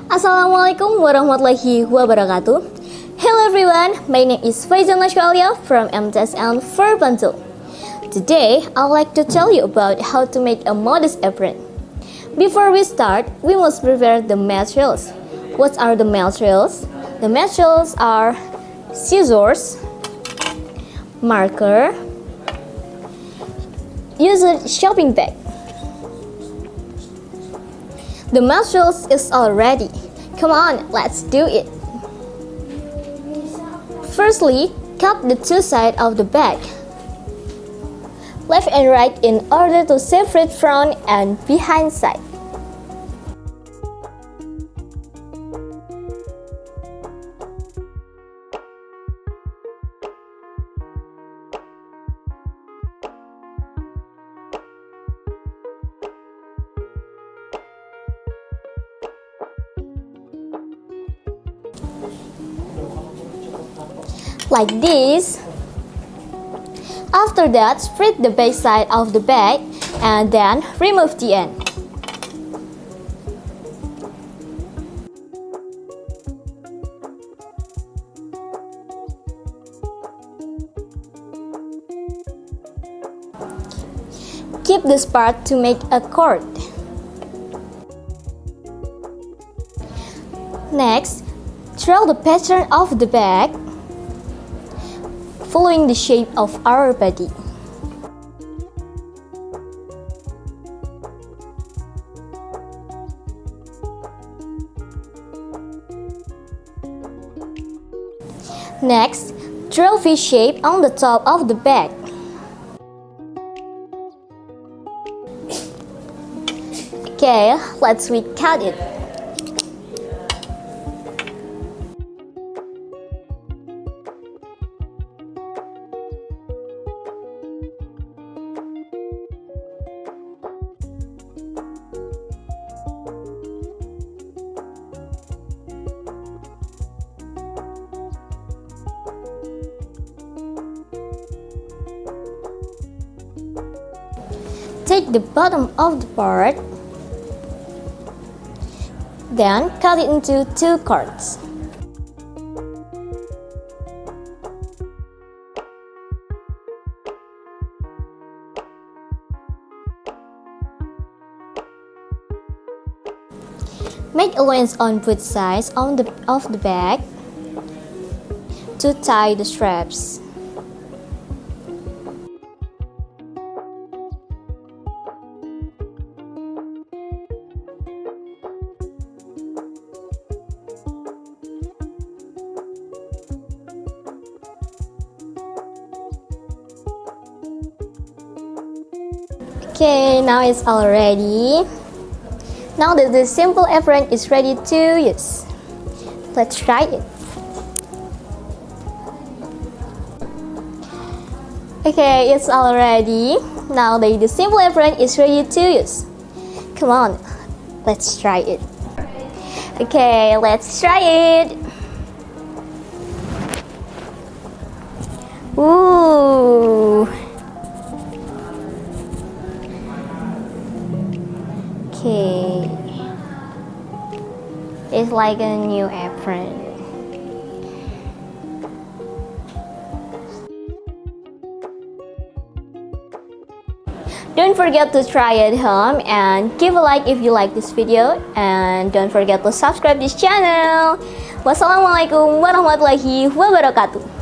Assalamualaikum warahmatullahi wabarakatuh. Hello everyone, my name is NASYWA from MTsN for Bantul. Today, I'd like to tell you about how to make a modest apron. Before we start, we must prepare the materials. What are the materials? The materials are scissors, marker, used shopping bag. The materials is all ready. Come on, let's do it. Firstly, cut the two sides of the bag, left and right, in order to separate front and behind side. Like this. After that, spread the back side of the bag and then remove the end. Keep this part to make a cord. Next, draw the pattern of the bag following the shape of our body. Next, draw V shape on the top of the bag. Okay, let's cut it. Take the bottom of the part, then cut it into two cords. Make allowance on both sides of the bag to tie the straps. Okay, now it's all ready. Now that the simple apron is ready to use, let's try it. Okay, it's all ready. Now that the simple apron is ready to use, come on, let's try it. Okay, let's try it. Ooh. Okay, it's like a new apron. Don't forget to try at home and give a like if you like this video, and don't forget to subscribe this channel. Wassalamualaikum warahmatullahi wabarakatuh.